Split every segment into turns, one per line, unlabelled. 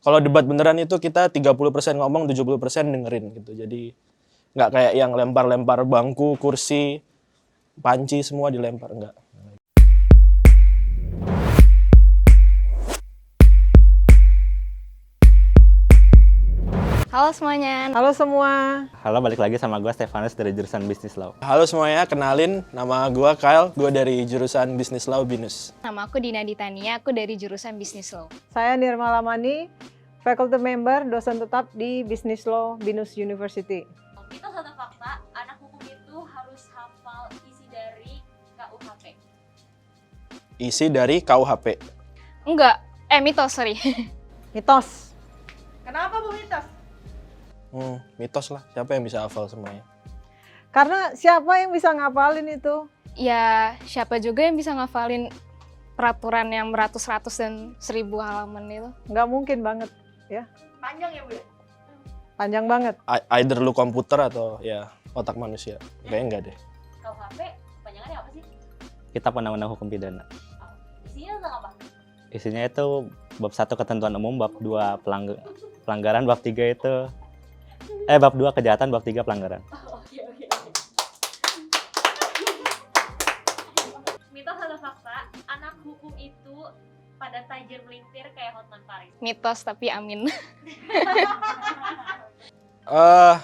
Kalau debat beneran itu kita 30% ngomong, 70% dengerin gitu. Jadi nggak kayak yang lempar-lempar bangku, kursi, panci semua dilempar, enggak.
Halo semuanya.
Halo semua.
Halo, balik lagi sama gue Stefanus dari jurusan Business Law.
Halo semuanya, kenalin nama gue Kyle, gue dari jurusan Business Law BINUS.
Nama aku Dina Ditania, aku dari jurusan Business Law.
Saya Nirma Lamani, faculty member, dosen tetap di Business Law BINUS University.
Mitos atau fakta, anak hukum itu harus hafal isi dari KUHP?
Isi dari KUHP.
Enggak, mitos, sorry.
Mitos.
Kenapa Bu mitos?
Mitos lah, siapa yang bisa hafal semuanya?
Karena siapa yang bisa ngapalin itu?
Ya, siapa juga yang bisa ngafalin peraturan yang beratus-ratus dan 1000 halaman itu?
Nggak mungkin banget, ya.
Panjang ya Bu ya?
Panjang banget.
Either lu komputer atau ya otak manusia. Kayaknya enggak deh.
KUHP, panjangannya apa sih?
Kitab Undang-Undang Hukum Pidana.
Isinya tentang apa?
Isinya itu bab 1 ketentuan umum, bab 2 pelanggaran, bab 3 itu bab 2 kejahatan, bab 3 pelanggaran.
Oke. Mitos atau fakta, anak hukum itu pada tajam melintir kayak Hotman Paris?
Mitos, tapi amin.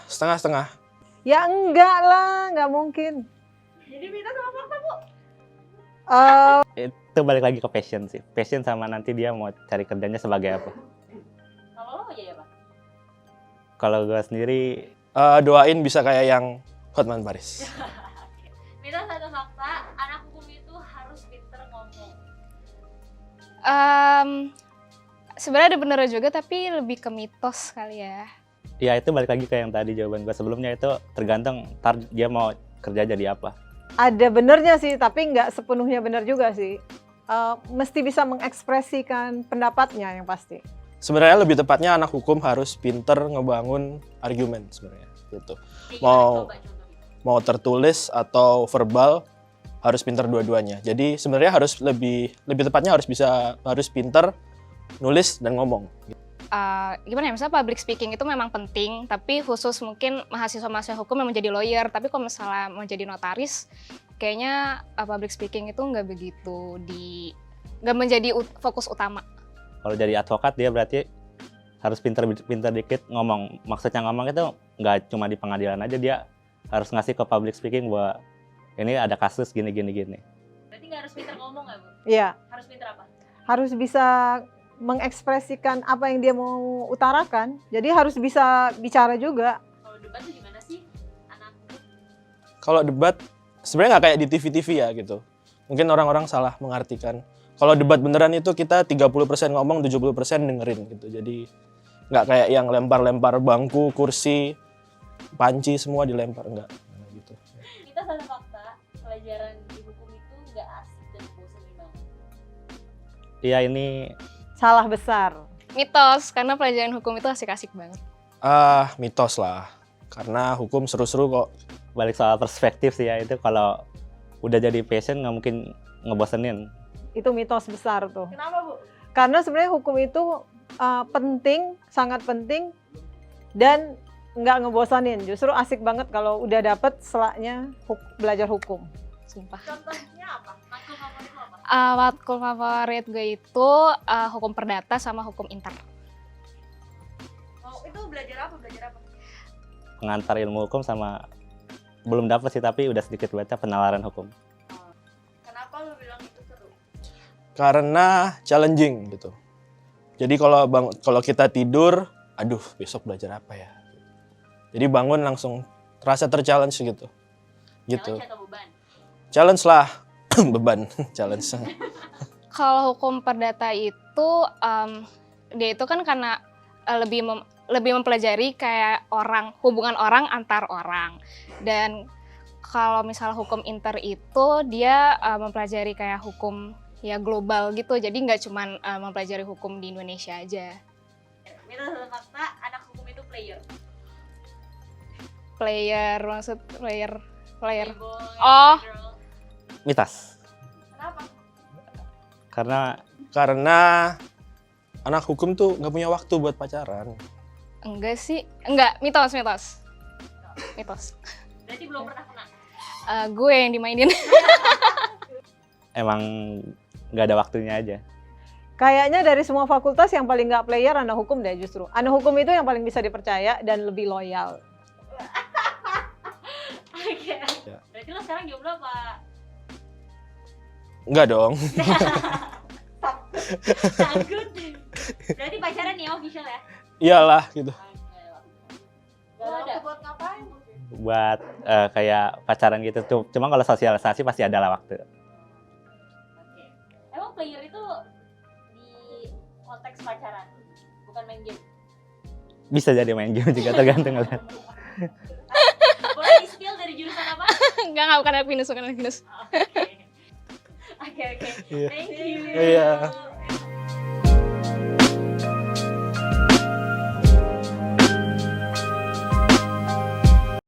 Setengah-setengah.
Ya enggak lah, nggak mungkin.
Jadi mitos sama fakta Bu?
Itu balik lagi ke passion sih. Passion sama nanti dia mau cari kerjanya sebagai apa.
Kalau lo mau jadi apa?
Kalau gue sendiri,
Doain bisa kayak yang Hotman Paris.
Mitos atau fakta, anak hukum itu harus pinter ngomong?
Sebenarnya ada bener juga, tapi lebih ke mitos kali ya.
ya itu balik lagi ke yang tadi jawaban gue sebelumnya, itu tergantung ntar dia mau kerja jadi apa.
Ada benernya sih, tapi nggak sepenuhnya benar juga sih. Mesti bisa mengekspresikan pendapatnya yang pasti.
Sebenarnya lebih tepatnya anak hukum harus pinter ngebangun argumen sebenarnya gitu. Mau tertulis atau verbal harus pinter dua-duanya. Jadi sebenarnya harus lebih tepatnya harus pinter nulis dan ngomong.
Gimana ya, misalnya public speaking itu memang penting, tapi khusus mungkin mahasiswa-mahasiswa hukum yang menjadi lawyer, tapi kalau misalnya mau jadi notaris, kayaknya public speaking itu nggak nggak menjadi fokus utama.
Kalau jadi advokat dia berarti harus pinter dikit ngomong. Maksudnya ngomong itu nggak cuma di pengadilan aja, dia harus ngasih ke public speaking bahwa ini ada kasus gini.
Berarti nggak harus pinter ngomong nggak Bu?
Iya,
Harus pinter apa?
harus bisa mengekspresikan apa yang dia mau utarakan. Jadi harus bisa bicara juga.
Kalau debat tuh gimana sih anak hukum?
Kalau debat sebenarnya nggak kayak di TV-TV ya gitu. Mungkin orang-orang salah mengartikan. Kalau debat beneran itu kita 30% ngomong, 70% dengerin gitu. Jadi nggak kayak yang lempar-lempar bangku, kursi, panci semua dilempar, enggak gitu.
Mitos atau fakta, pelajaran di hukum itu nggak asik dan bosenin banget?
Iya, ini
Salah besar.
Mitos, karena pelajaran hukum itu asik-asik banget.
Mitos lah. Karena hukum seru-seru kok.
balik soal perspektif sih ya, itu kalau udah jadi passion nggak mungkin ngebosenin.
Itu mitos besar tuh.
Kenapa Bu?
Karena sebenarnya hukum itu penting, sangat penting, dan nggak ngebosanin. Justru asik banget kalau udah dapet selaknya belajar hukum.
Sumpah.
Contohnya apa? Matkul favorit lo apa?
Matkul favorit gue itu hukum perdata sama hukum inter.
Oh, itu belajar apa?
Pengantar ilmu hukum sama belum dapat sih, tapi udah sedikit baca penalaran hukum.
Kenapa lo bilang itu seru?
Karena challenging gitu. Jadi kalau kita tidur, aduh besok belajar apa ya? Jadi bangun langsung terasa ter-challenge gitu. Gitu.
Challenge atau beban?
Challenge lah. Beban. Challenge.
Kalau hukum perdata itu dia itu kan karena lebih mempelajari kayak hubungan orang antar orang. Dan kalau misalnya hukum inter itu dia mempelajari kayak hukum ya global gitu. Jadi nggak cuma mempelajari hukum di Indonesia aja.
Mitos atau fakta, anak hukum itu player?
Player.
Playboy,
Oh.
girl.
Mitos.
Kenapa?
Karena
Karena anak hukum tuh nggak punya waktu buat pacaran.
Enggak sih, enggak, mitos.
Berarti belum pernah kena.
Gue yang dimainin.
Emang nggak ada waktunya aja.
Kayaknya dari semua fakultas yang paling nggak player anak hukum deh justru. Anak hukum itu yang paling bisa dipercaya dan lebih loyal.
Oke.
Ya.
Berarti lo sekarang jomblo apa?
Enggak dong.
Takut. Berarti pacaran ya official ya?
Iyalah gitu.
Gak ada.
Buat kayak pacaran gitu. Cuma kalau sosialisasi pasti ada lah waktu.
Oke. Emang player itu di konteks pacaran, bukan main game.
Bisa jadi main game juga tergantung ngeliat.
Boleh di-spill dari jurusan apa?
Enggak, bukan anak finus.
Oke. Oke.
Iya.
Thank you.
Iya.